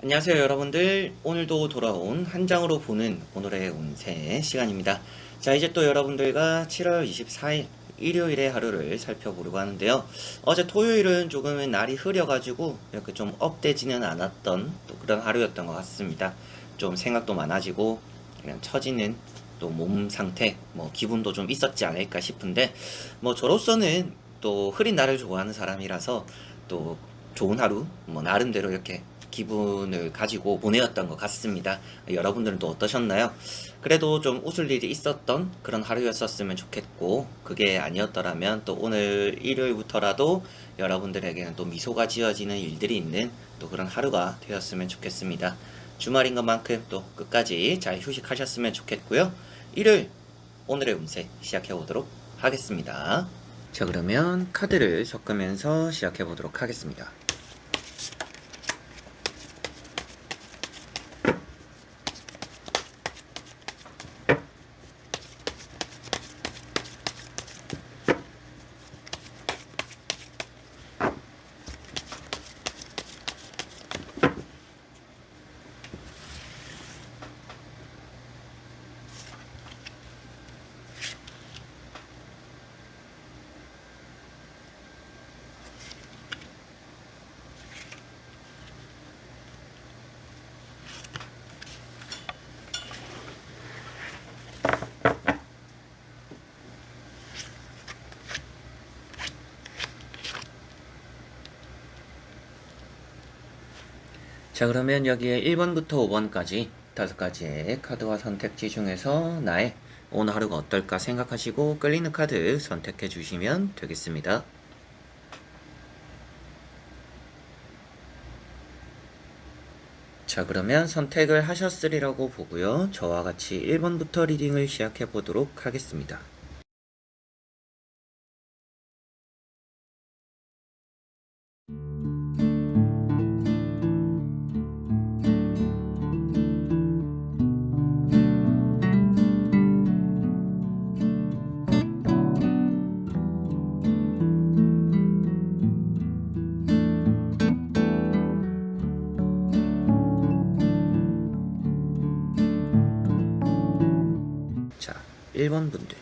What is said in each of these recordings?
안녕하세요 여러분들. 오늘도 돌아온 한 장으로 보는 오늘의 운세 시간입니다. 자, 이제 또 여러분들과 7월 24일 일요일의 하루를 살펴보려고 하는데요. 어제 토요일은 조금은 날이 흐려가지고 이렇게 좀 업되지는 않았던 또 그런 하루였던 것 같습니다. 좀 생각도 많아지고 그냥 처지는 또 몸 상태, 뭐 기분도 좀 있었지 않을까 싶은데, 뭐 저로서는 또 흐린 날을 좋아하는 사람이라서 또 좋은 하루, 뭐 나름대로 이렇게 기분을 가지고 보내었던 것 같습니다. 여러분들은 또 어떠셨나요? 그래도 좀 웃을 일이 있었던 그런 하루였었으면 좋겠고, 그게 아니었더라면 또 오늘 일요일부터라도 여러분들에게는 또 미소가 지어지는 일들이 있는 또 그런 하루가 되었으면 좋겠습니다. 주말인 것만큼 또 끝까지 잘 휴식하셨으면 좋겠고요. 일요일 오늘의 운세 시작해 보도록 하겠습니다. 자, 그러면 카드를 섞으면서 시작해 보도록 하겠습니다. 자, 그러면 여기에 1번부터 5번까지 5가지의 카드와 선택지 중에서 나의 오늘 하루가 어떨까 생각하시고 끌리는 카드 선택해 주시면 되겠습니다. 자, 그러면 선택을 하셨으리라고 보고요. 저와 같이 1번부터 리딩을 시작해 보도록 하겠습니다. 자, 1번 분들.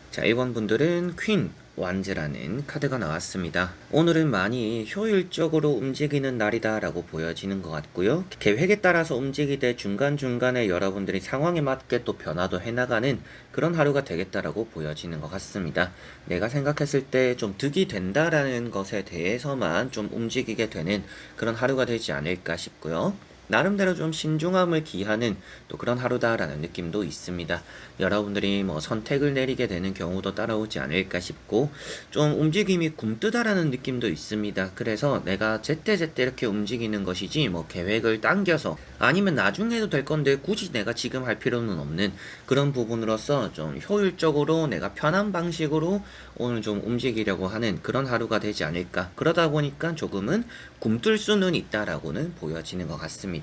자, 1번 분들은 퀸 완즈라는 카드가 나왔습니다. 오늘은 많이 효율적으로 움직이는 날이다 라고 보여지는 것 같고요. 계획에 따라서 움직이되 중간중간에 여러분들이 상황에 맞게 또 변화도 해나가는 그런 하루가 되겠다라고 보여지는 것 같습니다. 내가 생각했을 때 좀 득이 된다라는 것에 대해서만 좀 움직이게 되는 그런 하루가 되지 않을까 싶고요. 나름대로 좀 신중함을 기하는 또 그런 하루다라는 느낌도 있습니다. 여러분들이 뭐 선택을 내리게 되는 경우도 따라오지 않을까 싶고, 좀 움직임이 굼뜨다라는 느낌도 있습니다. 그래서 내가 제때제때 이렇게 움직이는 것이지 뭐 계획을 당겨서 아니면 나중에도 될 건데 굳이 내가 지금 할 필요는 없는 그런 부분으로서 좀 효율적으로 내가 편한 방식으로 오늘 좀 움직이려고 하는 그런 하루가 되지 않을까. 그러다 보니까 조금은 굼뜰 수는 있다라고는 보여지는 것 같습니다.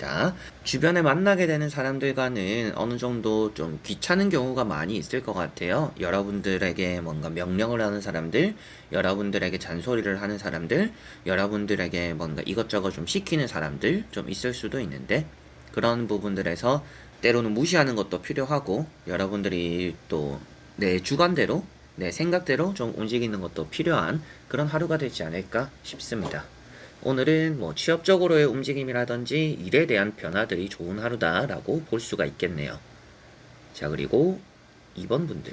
주변에 만나게 되는 사람들과는 어느 정도 좀 귀찮은 경우가 많이 있을 것 같아요. 여러분들에게 뭔가 명령을 하는 사람들, 여러분들에게 잔소리를 하는 사람들, 여러분들에게 뭔가 이것저것 좀 시키는 사람들 좀 있을 수도 있는데, 그런 부분들에서 때로는 무시하는 것도 필요하고, 여러분들이 또 내 주관대로 내 생각대로 좀 움직이는 것도 필요한 그런 하루가 되지 않을까 싶습니다. 오늘은 뭐 취업적으로의 움직임이라든지 일에 대한 변화들이 좋은 하루다라고 볼 수가 있겠네요. 자, 그리고 2번 분들.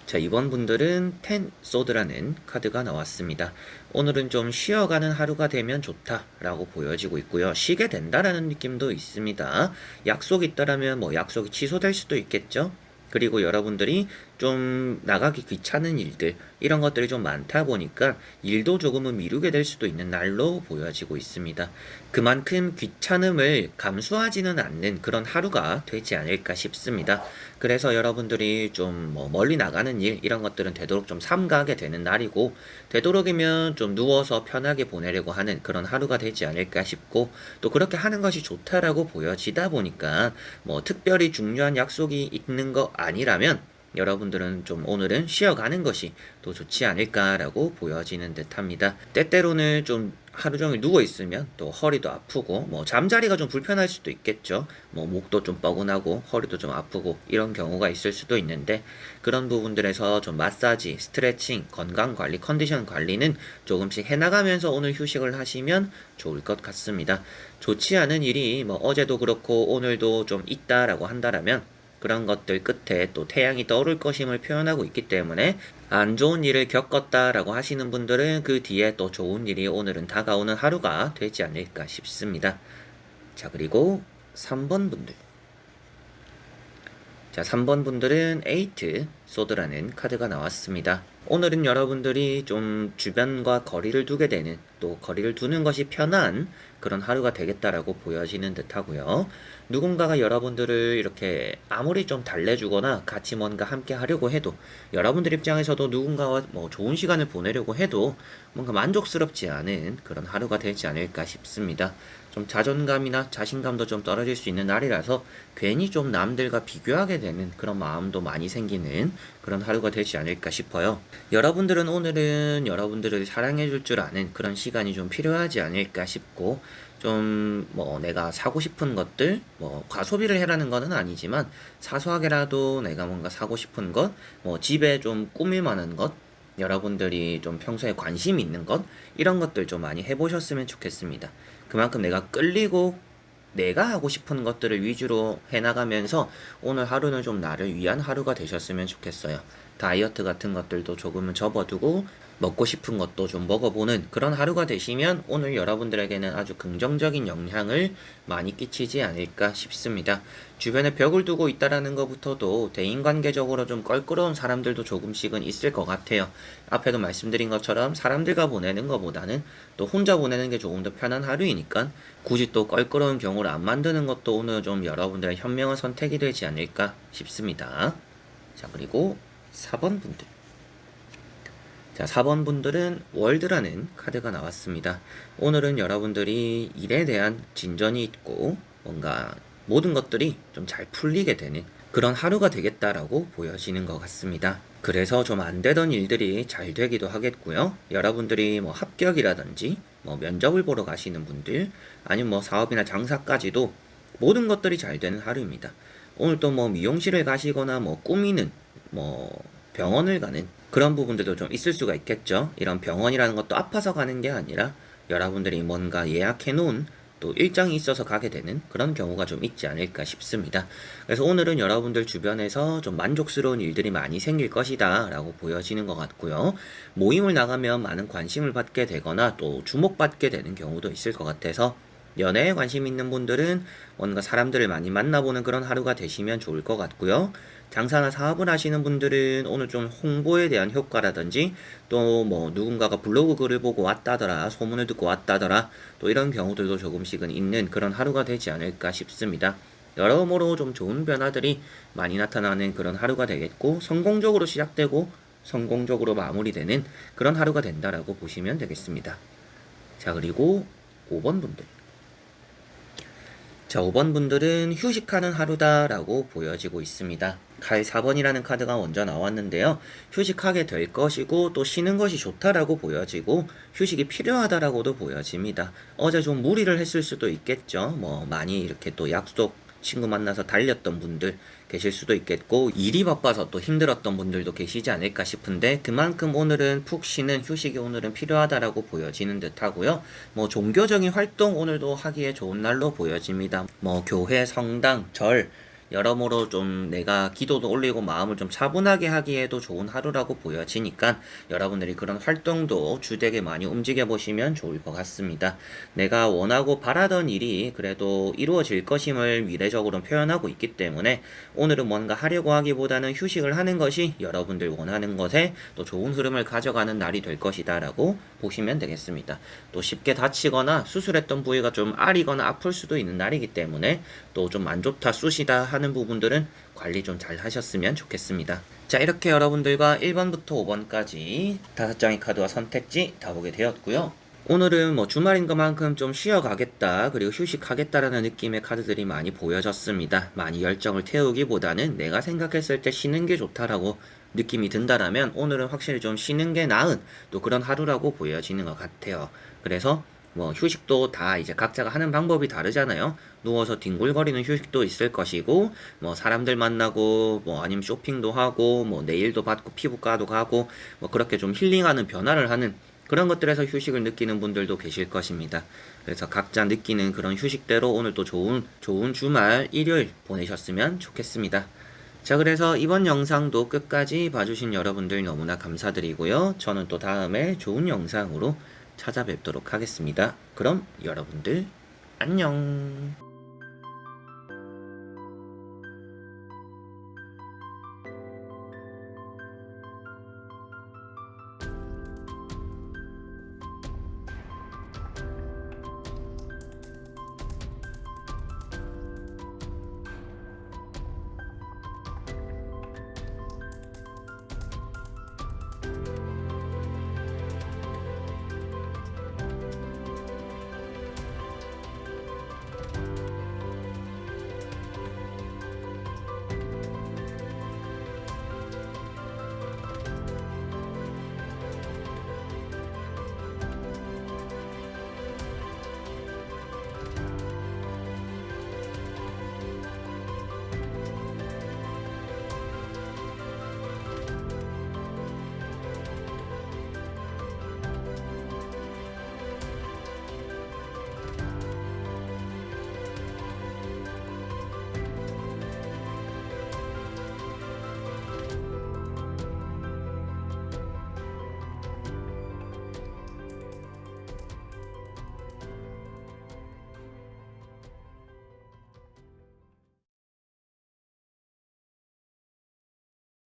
자, 2번 분들은 텐 소드라는 카드가 나왔습니다. 오늘은 좀 쉬어가는 하루가 되면 좋다라고 보여지고 있고요. 쉬게 된다라는 느낌도 있습니다. 약속이 있다라면 뭐 약속이 취소될 수도 있겠죠. 그리고 여러분들이 좀 나가기 귀찮은 일들, 이런 것들이 좀 많다 보니까 일도 조금은 미루게 될 수도 있는 날로 보여지고 있습니다. 그만큼 귀찮음을 감수하지는 않는 그런 하루가 되지 않을까 싶습니다. 그래서 여러분들이 좀 뭐 멀리 나가는 일, 이런 것들은 되도록 좀 삼가하게 되는 날이고, 되도록이면 좀 누워서 편하게 보내려고 하는 그런 하루가 되지 않을까 싶고, 또 그렇게 하는 것이 좋다라고 보여지다 보니까 뭐 특별히 중요한 약속이 있는 거 아니라면 여러분들은 좀 오늘은 쉬어가는 것이 또 좋지 않을까라고 보여지는 듯 합니다. 때때로는 좀 하루 종일 누워 있으면 또 허리도 아프고 뭐 잠자리가 좀 불편할 수도 있겠죠. 뭐 목도 좀 뻐근하고 허리도 좀 아프고 이런 경우가 있을 수도 있는데 그런 부분들에서 좀 마사지, 스트레칭, 건강 관리, 컨디션 관리는 조금씩 해나가면서 오늘 휴식을 하시면 좋을 것 같습니다. 좋지 않은 일이 뭐 어제도 그렇고 오늘도 좀 있다라고 한다라면 그런 것들 끝에 또 태양이 떠오를 것임을 표현하고 있기 때문에 안 좋은 일을 겪었다라고 하시는 분들은 그 뒤에 또 좋은 일이 오늘은 다가오는 하루가 되지 않을까 싶습니다. 자, 그리고 3번 분들. 자, 3번 분들은 에이트 소드라는 카드가 나왔습니다. 오늘은 여러분들이 좀 주변과 거리를 두게 되는 또 거리를 두는 것이 편한 그런 하루가 되겠다라고 보여지는 듯 하고요. 누군가가 여러분들을 이렇게 아무리 좀 달래주거나 같이 뭔가 함께 하려고 해도 여러분들 입장에서도 누군가와 뭐 좋은 시간을 보내려고 해도 뭔가 만족스럽지 않은 그런 하루가 되지 않을까 싶습니다. 좀 자존감이나 자신감도 좀 떨어질 수 있는 날이라서 괜히 좀 남들과 비교하게 되는 그런 마음도 많이 생기는 그런 하루가 되지 않을까 싶어요. 여러분들은 오늘은 여러분들을 사랑해줄 줄 아는 그런 시간이 좀 필요하지 않을까 싶고 좀 뭐 내가 사고 싶은 것들 뭐 과소비를 해라는 거는 아니지만 사소하게라도 내가 뭔가 사고 싶은 것 뭐 집에 좀 꾸밀 만한 것 여러분들이 좀 평소에 관심 있는 것 이런 것들 좀 많이 해보셨으면 좋겠습니다. 그만큼 내가 끌리고 내가 하고 싶은 것들을 위주로 해나가면서 오늘 하루는 좀 나를 위한 하루가 되셨으면 좋겠어요. 다이어트 같은 것들도 조금은 접어두고 먹고 싶은 것도 좀 먹어보는 그런 하루가 되시면 오늘 여러분들에게는 아주 긍정적인 영향을 많이 끼치지 않을까 싶습니다. 주변에 벽을 두고 있다라는 것부터도 대인관계적으로 좀 껄끄러운 사람들도 조금씩은 있을 것 같아요. 앞에도 말씀드린 것처럼 사람들과 보내는 것보다는 또 혼자 보내는 게 조금 더 편한 하루이니까 굳이 또 껄끄러운 경우를 안 만드는 것도 오늘 좀 여러분들의 현명한 선택이 되지 않을까 싶습니다. 자, 그리고 4번 분들. 자, 4번 분들은 월드라는 카드가 나왔습니다. 오늘은 여러분들이 일에 대한 진전이 있고 뭔가 모든 것들이 좀 잘 풀리게 되는 그런 하루가 되겠다라고 보여지는 것 같습니다. 그래서 좀 안 되던 일들이 잘 되기도 하겠고요. 여러분들이 뭐 합격이라든지 뭐 면접을 보러 가시는 분들 아니면 뭐 사업이나 장사까지도 모든 것들이 잘 되는 하루입니다. 오늘 또 뭐 미용실을 가시거나 뭐 꾸미는 뭐 병원을 가는 그런 부분들도 좀 있을 수가 있겠죠. 이런 병원이라는 것도 아파서 가는 게 아니라 여러분들이 뭔가 예약해 놓은 또 일정이 있어서 가게 되는 그런 경우가 좀 있지 않을까 싶습니다. 그래서 오늘은 여러분들 주변에서 좀 만족스러운 일들이 많이 생길 것이다 라고 보여지는 것 같고요. 모임을 나가면 많은 관심을 받게 되거나 또 주목받게 되는 경우도 있을 것 같아서 연애에 관심 있는 분들은 뭔가 사람들을 많이 만나보는 그런 하루가 되시면 좋을 것 같고요. 장사나 사업을 하시는 분들은 오늘 좀 홍보에 대한 효과라든지 또 뭐 누군가가 블로그 글을 보고 왔다더라, 소문을 듣고 왔다더라, 또 이런 경우들도 조금씩은 있는 그런 하루가 되지 않을까 싶습니다. 여러모로 좀 좋은 변화들이 많이 나타나는 그런 하루가 되겠고 성공적으로 시작되고 성공적으로 마무리되는 그런 하루가 된다라고 보시면 되겠습니다. 자, 그리고 5번 분들. 자, 5번 분들은 휴식하는 하루다라고 보여지고 있습니다. 칼 4번이라는 카드가 먼저 나왔는데요. 휴식하게 될 것이고 또 쉬는 것이 좋다라고 보여지고 휴식이 필요하다라고도 보여집니다. 어제 좀 무리를 했을 수도 있겠죠. 뭐 많이 이렇게 또 약속 친구 만나서 달렸던 분들 계실 수도 있겠고 일이 바빠서 또 힘들었던 분들도 계시지 않을까 싶은데 그만큼 오늘은 푹 쉬는 휴식이 오늘은 필요하다라고 보여지는 듯 하고요. 뭐 종교적인 활동 오늘도 하기에 좋은 날로 보여집니다. 뭐 교회, 성당, 절 여러모로 좀 내가 기도도 올리고 마음을 좀 차분하게 하기에도 좋은 하루라고 보여지니까 여러분들이 그런 활동도 주되게 많이 움직여 보시면 좋을 것 같습니다. 내가 원하고 바라던 일이 그래도 이루어질 것임을 미래적으로 표현하고 있기 때문에 오늘은 뭔가 하려고 하기보다는 휴식을 하는 것이 여러분들 원하는 것에 또 좋은 흐름을 가져가는 날이 될 것이다 라고 보시면 되겠습니다. 또 쉽게 다치거나 수술했던 부위가 좀 아리거나 아플 수도 있는 날이기 때문에 또 좀 안 좋다 쑤시다 하는 부분들은 관리 좀 잘 하셨으면 좋겠습니다. 자, 이렇게 여러분들과 1번부터 5번까지 5장의 카드와 선택지 다 보게 되었고요. 오늘은 뭐 주말인 것만큼 좀 쉬어가겠다 그리고 휴식하겠다라는 느낌의 카드들이 많이 보여졌습니다. 많이 열정을 태우기보다는 내가 생각했을 때 쉬는 게 좋다라고 느낌이 든다라면 오늘은 확실히 좀 쉬는 게 나은 또 그런 하루라고 보여지는 것 같아요. 그래서 뭐 휴식도 다 이제 각자가 하는 방법이 다르잖아요. 누워서 뒹굴거리는 휴식도 있을 것이고, 뭐 사람들 만나고, 뭐 아니면 쇼핑도 하고, 뭐 네일도 받고, 피부과도 가고, 뭐 그렇게 좀 힐링하는 변화를 하는 그런 것들에서 휴식을 느끼는 분들도 계실 것입니다. 그래서 각자 느끼는 그런 휴식대로 오늘 또 좋은 주말 일요일 보내셨으면 좋겠습니다. 자, 그래서 이번 영상도 끝까지 봐주신 여러분들 너무나 감사드리고요. 저는 또 다음에 좋은 영상으로 찾아뵙도록 하겠습니다. 그럼 여러분들 안녕.